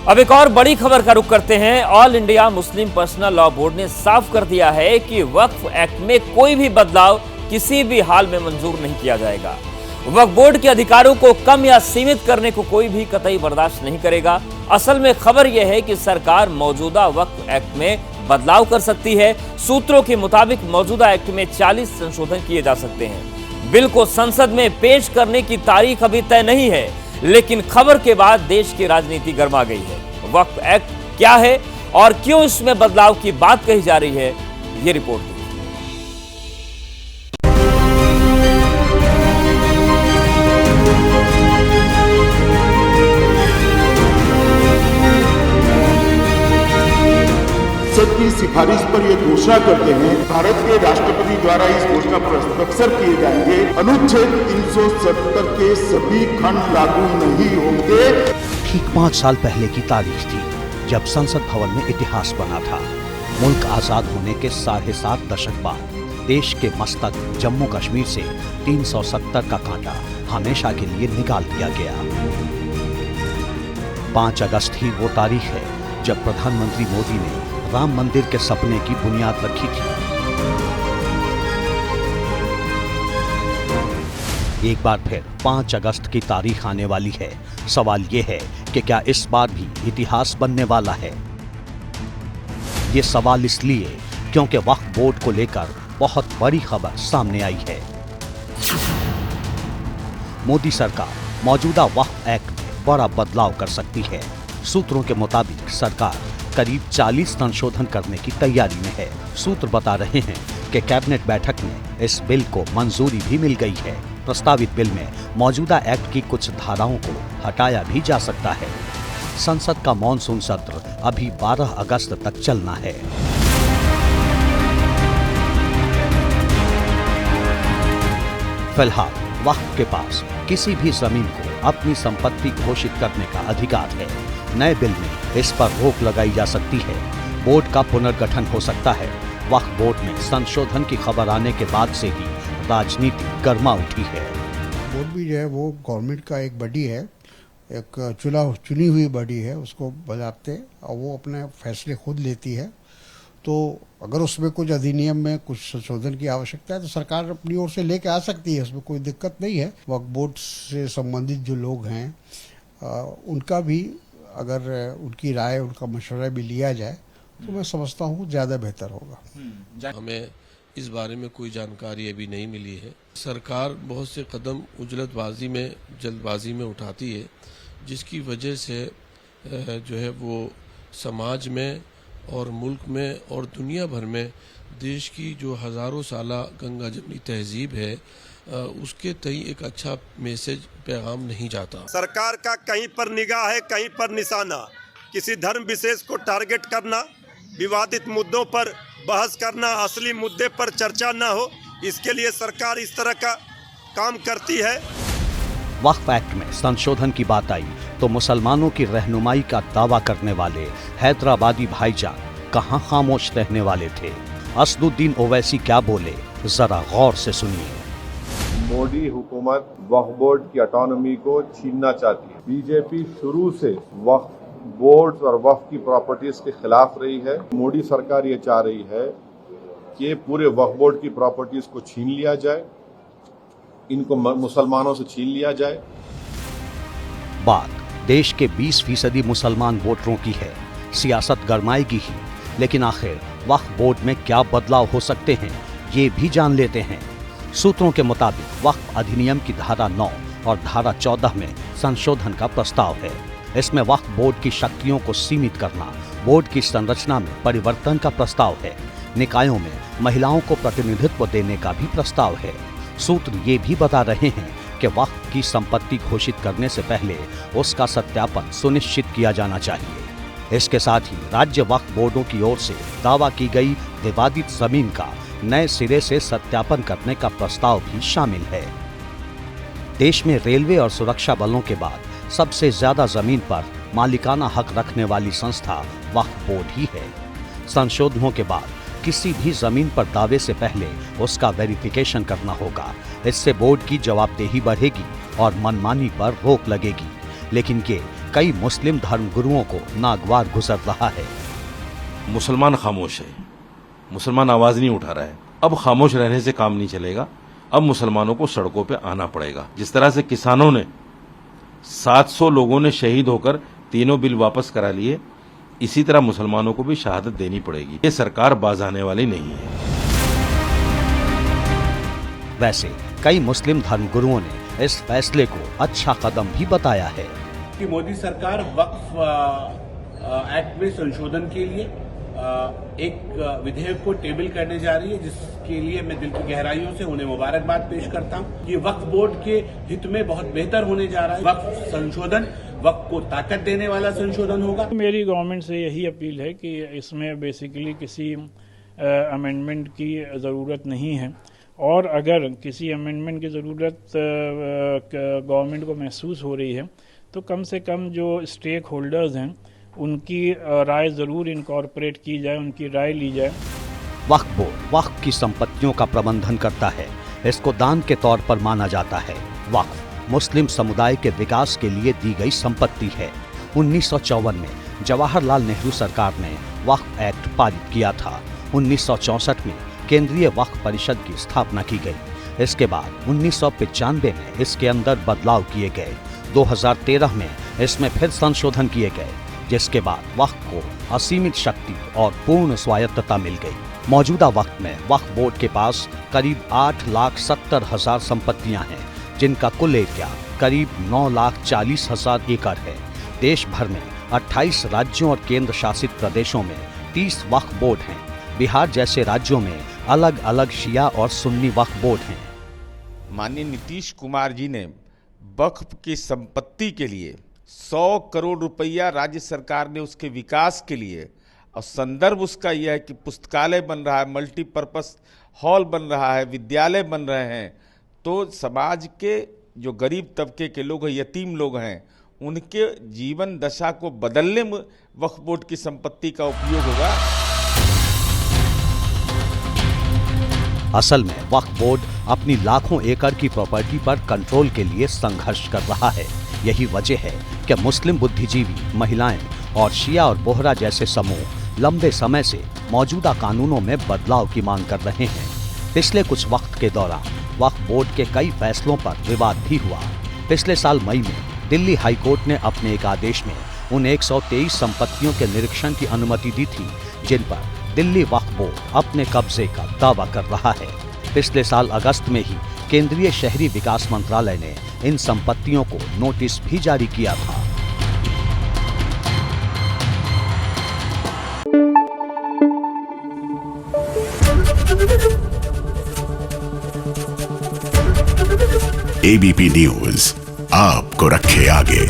अब एक और बड़ी खबर का रुख करते हैं। All India Muslim personal law board ने साफ कर दिया है कि वक्फ एक्ट में कोई भी बदलाव किसी भी हाल में मंजूर नहीं किया जाएगा। वक्फ बोर्ड के अधिकारों को कम या सीमित करने को कोई भी कतई बर्दाश्त नहीं करेगा। असल में खबर यह है कि सरकार मौजूदा वक्फ एक्ट में बदलाव कर सकती है। सूत्रों के मुताबिक मौजूदा एक्ट में 40 संशोधन किए जा सकते हैं। बिल को संसद में पेश करने की तारीख अभी तय नहीं है, लेकिन खबर के बाद देश की राजनीति गर्मा गई है। वक्फ एक्ट क्या है और क्यों इसमें बदलाव की बात कही जा रही है, ये रिपोर्ट। संसद की सिफारिश पर ये घोषणा करते हैं, भारत के राष्ट्रपति द्वारा इस घोषणा पर हस्ताक्षर किए जाएंगे। अनुच्छेद 370 के सभी खंड लागू नहीं होंगे। ठीक 5 साल पहले की तारीख थी जब संसद भवन में इतिहास बना था। मुल्क आजाद होने के 7.5 दशक बाद देश के मस्तक जम्मू कश्मीर से 370 का कांटा हमेशा के लिए निकाल दिया गया। 5 अगस्त ही वो तारीख है जब प्रधानमंत्री मोदी ने राम मंदिर के सपने की बुनियाद रखी थी। एक बार फिर 5 अगस्त की तारीख आने वाली है। सवाल ये है कि क्या इस बार भी इतिहास बनने वाला है? ये सवाल इसलिए क्योंकि वक्फ बोर्ड को लेकर बहुत बड़ी खबर सामने आई है। मोदी सरकार मौजूदा वक्फ एक्ट में बड़ा बदलाव कर सकती है। सूत्रों के मुताबिक सरकार करीब 40 संशोधन करने की तैयारी में है। सूत्र बता रहे हैं कि कैबिनेट बैठक में इस बिल को मंजूरी भी मिल गई है। प्रस्तावित बिल में मौजूदा एक्ट की कुछ धाराओं को हटाया भी जा सकता है। संसद का मॉनसून सत्र अभी 12 अगस्त तक चलना है। फिलहाल वक्फ के पास किसी भी जमीन को अपनी संपत्ति घोषित करने का अधिकार है। नए बिल में इस पर रोक लगाई जा सकती है। बोर्ड का पुनर्गठन हो सकता है। वक्फ बोर्ड में संशोधन की खबर आने के बाद से ही राजनीति गर्मा उठी है। बोर्ड भी जो है वो गवर्नमेंट का एक बॉडी है, एक चुनी हुई बॉडी है, उसको बनाते और वो अपने फैसले खुद लेती है। तो अगर उसमें कुछ अधिनियम में कुछ संशोधन की आवश्यकता है तो सरकार अपनी ओर से लेके आ सकती है, उसमें कोई दिक्कत नहीं है। वक्फ बोर्ड से संबंधित जो लोग हैं उनका भी अगर उनकी राय, उनका मशवरा भी लिया जाए तो मैं समझता हूँ ज़्यादा बेहतर होगा। हमें इस बारे में कोई जानकारी अभी नहीं मिली है। सरकार बहुत से कदम जल्दबाजी में उठाती है, जिसकी वजह से जो है वो समाज में और मुल्क में और दुनिया भर में देश की जो हज़ारों साला गंगा जमनी तहजीब है उसके तई एक अच्छा मैसेज पैगाम नहीं जाता। सरकार का कहीं पर निगाह है, कहीं पर निशाना। किसी धर्म विशेष को टारगेट करना, विवादित मुद्दों पर बहस करना, असली मुद्दे पर चर्चा न हो, इसके लिए सरकार इस तरह का काम करती है। वक्फ एक्ट में संशोधन की बात आई तो मुसलमानों की रहनुमाई का दावा करने वाले हैदराबादी भाईजान कहां खामोश रहने वाले थे। असदुद्दीन ओवैसी क्या बोले, जरा गौर से सुनिए। मोदी हुकूमत वक्फ बोर्ड की ऑटोनॉमी को छीनना चाहती है। बीजेपी शुरू से वक्फ बोर्ड और वक्फ की प्रॉपर्टीज के खिलाफ रही है। मोदी सरकार ये चाह रही है कि पूरे वक्फ बोर्ड की प्रॉपर्टीज को छीन लिया जाए, इनको मुसलमानों से छीन लिया जाए। बात देश के 20% मुसलमान वोटरों की है। सियासत गरमाएगी ही, लेकिन आखिर वक्फ बोर्ड में क्या बदलाव हो सकते हैं, ये भी जान लेते हैं। सूत्रों के मुताबिक वक्फ अधिनियम की धारा 9 और धारा 14 में संशोधन का प्रस्ताव है। इसमें वक्फ बोर्ड की शक्तियों को सीमित करना, बोर्ड की संरचना में परिवर्तन का प्रस्ताव है। निकायों में महिलाओं को प्रतिनिधित्व देने का भी प्रस्ताव है। सूत्र ये भी बता रहे हैं कि वक्फ की संपत्ति घोषित करने से पहले उसका सत्यापन सुनिश्चित किया जाना चाहिए। इसके साथ ही राज्य वक्फ बोर्डों की ओर से दावा की गई विवादित जमीन का नए सिरे से सत्यापन करने का प्रस्ताव भी शामिल है। देश में रेलवे और सुरक्षा बलों के बाद सबसे ज्यादा जमीन पर मालिकाना हक रखने वाली संस्था वक्फ बोर्ड ही है। संशोधनों के बाद किसी भी जमीन पर दावे से पहले उसका वेरिफिकेशन करना होगा। इससे बोर्ड की जवाबदेही बढ़ेगी और मनमानी पर रोक लगेगी। लेकिन ये कई मुस्लिम धर्मगुरुओं को नागवार गुजर रहा है। मुसलमान खामोश है, मुसलमान आवाज नहीं उठा रहा है। अब खामोश रहने से काम नहीं चलेगा, अब मुसलमानों को सड़कों पे आना पड़ेगा। जिस तरह से किसानों ने 700 लोगों ने शहीद होकर तीनों बिल वापस करा लिए, इसी तरह मुसलमानों को भी शहादत देनी पड़ेगी। ये सरकार बाज आने वाली नहीं है। वैसे कई मुस्लिम धर्मगुरुओं ने इस फैसले को अच्छा कदम भी बताया है कि मोदी सरकार वक्फ एक्ट में संशोधन के लिए एक विधेयक को टेबल करने जा रही है, जिसके लिए मैं दिल की गहराइयों से उन्हें मुबारकबाद पेश करता हूं। ये वक्फ बोर्ड के हित में बहुत बेहतर होने जा रहा है। वक्फ संशोधन वक्फ को ताकत देने वाला संशोधन होगा। मेरी गवर्नमेंट से यही अपील है कि इसमें बेसिकली किसी अमेंडमेंट की ज़रूरत नहीं है, और अगर किसी अमेंडमेंट की ज़रूरत गवर्नमेंट को महसूस हो रही है तो कम से कम जो स्टेक होल्डर्स हैं उनकी राय ज़रूर इनकॉर्पोरेट की जाए, उनकी राय ली जाए। वक्फ बोर्ड वक्फ की संपत्तियों का प्रबंधन करता है, इसको दान के तौर पर माना जाता है। वक्फ मुस्लिम समुदाय के विकास के लिए दी गई संपत्ति है। 1954 में जवाहरलाल नेहरू सरकार ने वक्फ एक्ट पारित किया था। 1964 में केंद्रीय वक्फ परिषद की स्थापना की गई। इसके बाद 1995 में इसके अंदर बदलाव किए गए। 2013 में इसमें फिर संशोधन किए गए, जिसके बाद वक्फ को असीमित शक्ति और पूर्ण स्वायत्तता मिल गई। मौजूदा वक्त में वक्फ बोर्ड के पास करीब 8,70,000 संपत्तियां हैं, जिनका कुल एरिया करीब 9,40,000 एकड़ है। देश भर में 28 राज्यों और केंद्र शासित प्रदेशों में 30 वक्फ बोर्ड हैं। बिहार जैसे राज्यों में अलग अलग शिया और सुन्नी वक्फ बोर्ड हैं। माननीय नीतीश कुमार जी ने वक्फ की संपत्ति के लिए 100 करोड़ रुपया राज्य सरकार ने उसके विकास के लिए, और संदर्भ उसका यह है कि पुस्तकालय बन रहा है, मल्टीपर्पस हॉल बन रहा है, विद्यालय बन रहे हैं, तो समाज के जो गरीब तबके के लोग हैं, यतीम लोग हैं, उनके जीवन दशा को बदलने में वक्फ बोर्ड की संपत्ति का उपयोग होगा। असल में वक्फ बोर्ड अपनी लाखों एकड़ की प्रॉपर्टी पर कंट्रोल के लिए संघर्ष कर रहा है। यही वजह है कि मुस्लिम बुद्धिजीवी, महिलाएं और शिया और बोहरा जैसे समूह लंबे समय से मौजूदा कानूनों में बदलाव की मांग कर रहे हैं। पिछले कुछ वक्त के दौरान वक्फ बोर्ड के कई फैसलों पर विवाद भी हुआ। पिछले साल मई में दिल्ली हाई कोर्ट ने अपने एक आदेश में उन 123 संपत्तियों के निरीक्षण की अनुमति दी थी, जिन पर दिल्ली वक्फ बोर्ड अपने कब्जे का दावा कर रहा है। पिछले साल अगस्त में ही केंद्रीय शहरी विकास मंत्रालय ने इन संपत्तियों को नोटिस भी जारी किया था। एबीपी न्यूज आपको रखे आगे।